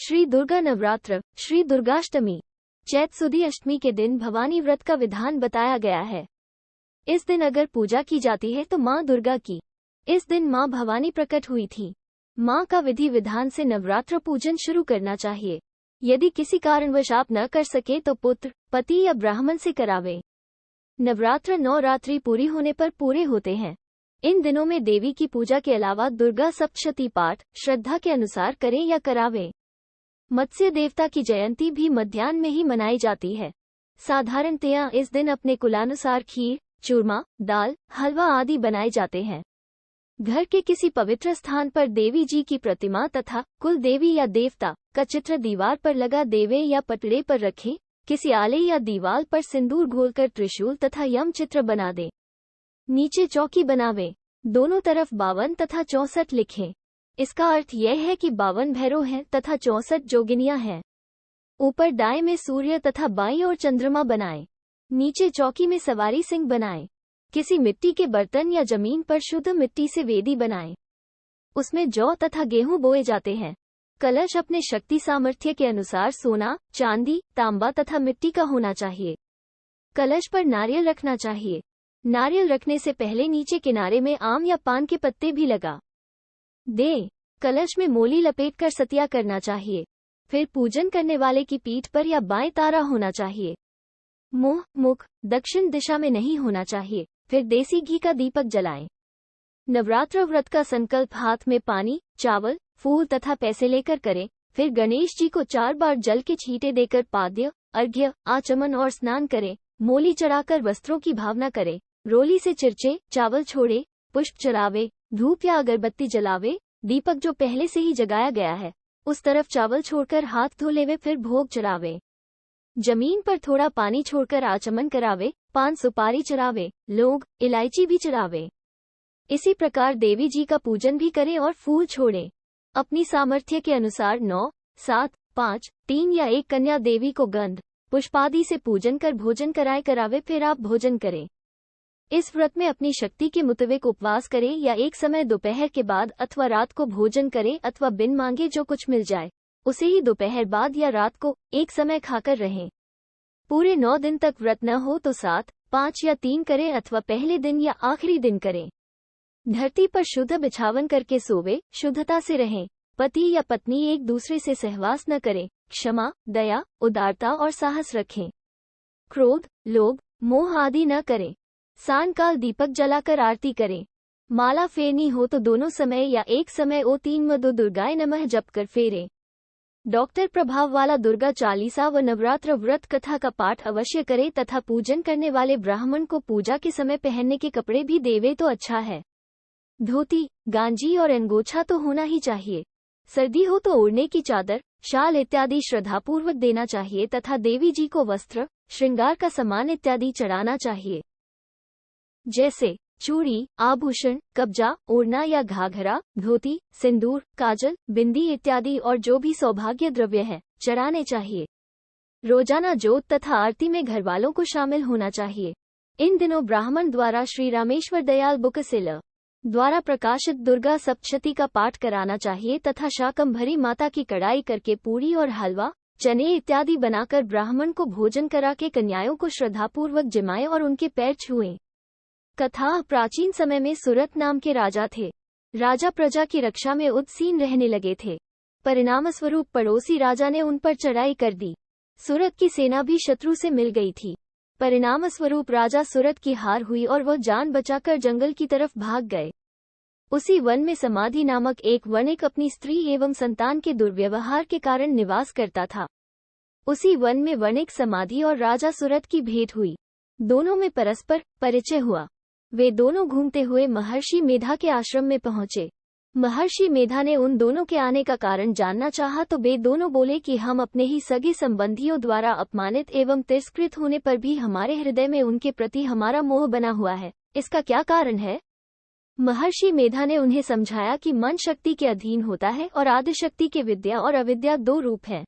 श्री दुर्गा नवरात्र, श्री दुर्गाष्टमी, चैत सुदी अष्टमी के दिन भवानी व्रत का विधान बताया गया है। इस दिन अगर पूजा की जाती है तो माँ दुर्गा की। इस दिन माँ भवानी प्रकट हुई थी। माँ का विधि विधान से नवरात्र पूजन शुरू करना चाहिए। यदि किसी कारणवश आप न कर सके तो पुत्र, पति या ब्राह्मण से करावे। नवरात्र 9 रात्रि पूरी होने पर पूरे होते हैं। इन दिनों में देवी की पूजा के अलावा दुर्गा सप्तशती पाठ श्रद्धा के अनुसार करें या करावे। मत्स्य देवता की जयंती भी मध्याह्न में ही मनाई जाती है। साधारणतया इस दिन अपने कुलानुसार खीर, चूरमा, दाल, हलवा आदि बनाए जाते हैं। घर के किसी पवित्र स्थान पर देवी जी की प्रतिमा तथा कुल देवी या देवता का चित्र दीवार पर लगा देवे या पटड़े पर रखें। किसी आले या दीवार पर सिंदूर घोलकर त्रिशूल तथा यम चित्र बना दे। नीचे चौकी बनावे। दोनों तरफ 52 तथा 64 लिखें। इसका अर्थ यह है कि 52 भैरव हैं तथा 64 जोगिनियां हैं। ऊपर दाएं में सूर्य तथा बाईं ओर चंद्रमा बनाएं। नीचे चौकी में सवारी सिंह बनाएं। किसी मिट्टी के बर्तन या जमीन पर शुद्ध मिट्टी से वेदी बनाएं। उसमें जौ तथा गेहूं बोए जाते हैं। कलश अपने शक्ति सामर्थ्य के अनुसार सोना, चांदी, तांबा तथा मिट्टी का होना चाहिए। कलश पर नारियल रखना चाहिए। नारियल रखने से पहले नीचे किनारे में आम या पान के पत्ते भी लगा दे। कलश में मोली लपेटकर सतिया करना चाहिए। फिर पूजन करने वाले की पीठ पर या बाएं तारा होना चाहिए। मुंह, मुख दक्षिण दिशा में नहीं होना चाहिए। फिर देसी घी का दीपक जलाएं। नवरात्र व्रत का संकल्प हाथ में पानी, चावल, फूल तथा पैसे लेकर करें। फिर गणेश जी को 4 बार जल के छींटे देकर पाद्य, अर्घ्य, आचमन और स्नान करें। मोली चढ़ाकर वस्त्रों की भावना करें। रोली से चिरचे, चावल छोड़े, पुष्प चढ़ावे, धूप या अगरबत्ती जलावे। दीपक जो पहले से ही जगाया गया है उस तरफ चावल छोड़कर हाथ धो लेवे। फिर भोग चढ़ावे। जमीन पर थोड़ा पानी छोड़कर आचमन करावे। पान सुपारी चढ़ावे। लौंग, इलायची भी चढ़ावे। इसी प्रकार देवी जी का पूजन भी करें और फूल छोड़ें। अपनी सामर्थ्य के अनुसार 9, 7, 5, 3 या 1 कन्या देवी को गंध, पुष्पादि से पूजन कर भोजन करावे। फिर आप भोजन करें। इस व्रत में अपनी शक्ति के मुताबिक उपवास करें या एक समय दोपहर के बाद अथवा रात को भोजन करें अथवा बिन मांगे जो कुछ मिल जाए उसे ही दोपहर बाद या रात को एक समय खाकर रहें। पूरे 9 दिन तक व्रत न हो तो 7, 5 या 3 करें अथवा पहले दिन या आखिरी दिन करें। धरती पर शुद्ध बिछावन करके सोवे। शुद्धता से रहें। पति या पत्नी एक दूसरे से सहवास न करें। क्षमा, दया, उदारता और साहस रखें। क्रोध, लोभ, मोह आदि न करें। सायंकाल दीपक जलाकर आरती करें। माला फेरनी हो तो दोनों समय या एक समय ओ 3 मदो दुर्गाय नमः जप कर फेरें। डॉक्टर प्रभाव वाला दुर्गा चालीसा व नवरात्र व्रत कथा का पाठ अवश्य करें तथा पूजन करने वाले ब्राह्मण को पूजा के समय पहनने के कपड़े भी देवे तो अच्छा है। धोती, गांजी और अंगोछा तो होना ही चाहिए। सर्दी हो तो ओढ़ने की चादर, शाल इत्यादि श्रद्धापूर्वक देना चाहिए तथा देवी जी को वस्त्र, श्रृंगार का सामान इत्यादि चढ़ाना चाहिए, जैसे चूड़ी, आभूषण, कब्जा, ओढ़ना या घाघरा, धोती, सिंदूर, काजल, बिंदी इत्यादि और जो भी सौभाग्य द्रव्य है चढ़ाने चाहिए। रोजाना जोत तथा आरती में घरवालों को शामिल होना चाहिए। इन दिनों ब्राह्मण द्वारा श्री रामेश्वर दयाल बुकसेल द्वारा प्रकाशित दुर्गा सप्तशती का पाठ कराना चाहिए तथा शाकंभरी माता की कढ़ाई करके पूरी और हलवा, चने इत्यादि बनाकर ब्राह्मण को भोजन करा के कन्याओं को श्रद्धापूर्वक जिमाएं और उनके पैर छुएं। कथा। प्राचीन समय में सुरत नाम के राजा थे। राजा प्रजा की रक्षा में उदासीन रहने लगे थे। परिणामस्वरूप पड़ोसी राजा ने उन पर चढ़ाई कर दी। सुरत की सेना भी शत्रु से मिल गई थी। परिणामस्वरूप राजा सुरत की हार हुई और वह जान बचाकर जंगल की तरफ भाग गए। उसी वन में समाधि नामक एक वणिक अपनी स्त्री एवं संतान के दुर्व्यवहार के कारण निवास करता था। उसी वन में वणिक समाधि और राजा सुरत की भेंट हुई। दोनों में परस्पर परिचय हुआ। वे दोनों घूमते हुए महर्षि मेधा के आश्रम में पहुंचे। महर्षि मेधा ने उन दोनों के आने का कारण जानना चाहा तो वे दोनों बोले कि हम अपने ही सगे संबंधियों द्वारा अपमानित एवं तिरस्कृत होने पर भी हमारे हृदय में उनके प्रति हमारा मोह बना हुआ है। इसका क्या कारण है? महर्षि मेधा ने उन्हें समझाया कि मन शक्ति के अधीन होता है और आदिशक्ति के विद्या और अविद्या 2 रूप हैं।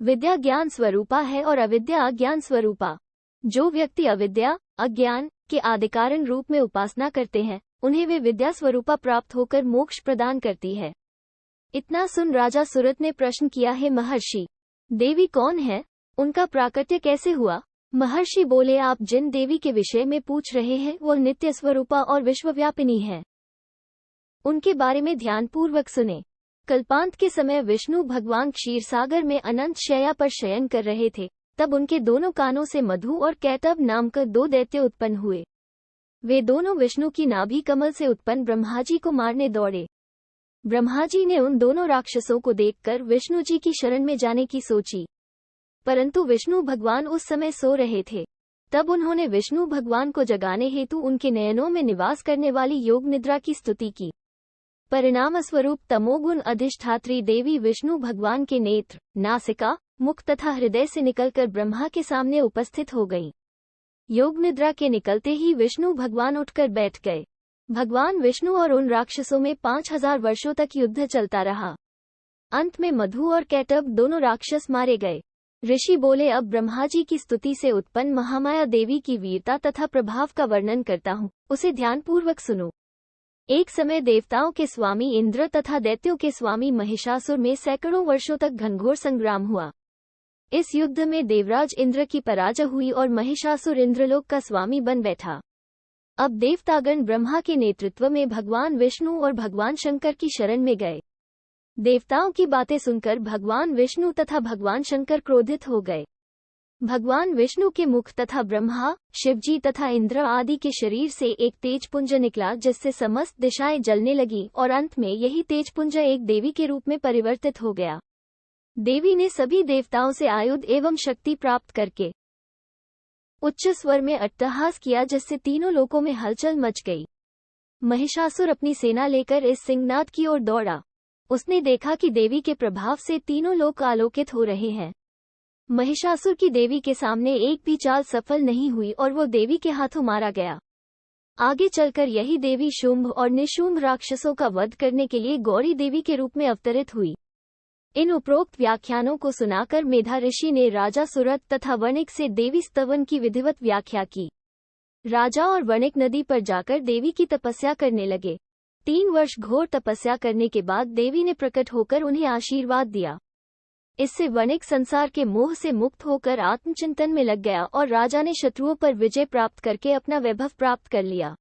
विद्या ज्ञान स्वरूपा है और अविद्या अज्ञान स्वरूपा। जो व्यक्ति अविद्या, अज्ञान के आदिकारण रूप में उपासना करते हैं उन्हें वे विद्या स्वरूपा प्राप्त होकर मोक्ष प्रदान करती है। इतना सुन राजा सुरत ने प्रश्न किया, है महर्षि, देवी कौन है, उनका प्राकट्य कैसे हुआ। महर्षि बोले, आप जिन देवी के विषय में पूछ रहे हैं वह नित्य स्वरूपा और विश्वव्यापिनी है। उनके बारे में ध्यानपूर्वक सुने। कल्पांत के समय विष्णु भगवान क्षीरसागर में अनंत शैया पर शयन कर रहे थे। तब उनके दोनों कानों से मधु और कैटभ नाम के 2 दैत्य उत्पन्न हुए। वे दोनों विष्णु की नाभि कमल से उत्पन्न ब्रह्मा जी को मारने दौड़े। ब्रह्मा जी ने उन दोनों राक्षसों को देखकर विष्णु जी की शरण में जाने की सोची, परंतु विष्णु भगवान उस समय सो रहे थे। तब उन्होंने विष्णु भगवान को जगाने हेतु उनके नयनों में निवास करने वाली योग निद्रा की स्तुति की। परिणाम स्वरूप तमोगुण अधिष्ठात्री देवी विष्णु भगवान के नेत्र, नासिका, मुख तथा हृदय से निकलकर ब्रह्मा के सामने उपस्थित हो गईं। योग निद्रा के निकलते ही विष्णु भगवान उठकर बैठ गए। भगवान विष्णु और उन राक्षसों में 5000 वर्षों तक युद्ध चलता रहा। अंत में मधु और कैटभ दोनों राक्षस मारे गए। ऋषि बोले, अब ब्रह्मा जी की स्तुति से उत्पन्न महामाया देवी की वीरता तथा प्रभाव का वर्णन करता हूँ, उसे ध्यानपूर्वक सुनो। एक समय देवताओं के स्वामी इंद्र तथा दैत्यों के स्वामी महिषासुर में सैकड़ों वर्षों तक घनघोर संग्राम हुआ। इस युद्ध में देवराज इंद्र की पराजय हुई और महिषासुर इंद्रलोक का स्वामी बन बैठा। अब देवतागण ब्रह्मा के नेतृत्व में भगवान विष्णु और भगवान शंकर की शरण में गए। देवताओं की बातें सुनकर भगवान विष्णु तथा भगवान शंकर क्रोधित हो गए। भगवान विष्णु के मुख तथा ब्रह्मा, शिवजी तथा इंद्र आदि के शरीर से एक तेजपुंज निकला, जिससे समस्त दिशाएं जलने लगी और अंत में यही तेजपुंज एक देवी के रूप में परिवर्तित हो गया। देवी ने सभी देवताओं से आयुध एवं शक्ति प्राप्त करके उच्च स्वर में अट्टहास किया, जिससे तीनों लोकों में हलचल मच गई। महिषासुर अपनी सेना लेकर इस सिंहनाद की ओर दौड़ा। उसने देखा कि देवी के प्रभाव से तीनों लोक आलोकित हो रहे हैं। महिषासुर की देवी के सामने एक भी चाल सफल नहीं हुई और वो देवी के हाथों मारा गया। आगे चलकर यही देवी शुंभ और निशुंभ राक्षसों का वध करने के लिए गौरी देवी के रूप में अवतरित हुई। इन उपरोक्त व्याख्यानों को सुनाकर मेधा ऋषि ने राजा सुरत तथा वणिक से देवी स्तवन की विधिवत व्याख्या की। राजा और वणिक नदी पर जाकर देवी की तपस्या करने लगे। 3 वर्ष घोर तपस्या करने के बाद देवी ने प्रकट होकर उन्हें आशीर्वाद दिया। इससे वणिक संसार के मोह से मुक्त होकर आत्मचिंतन में लग गया और राजा ने शत्रुओं पर विजय प्राप्त करके अपना वैभव प्राप्त कर लिया।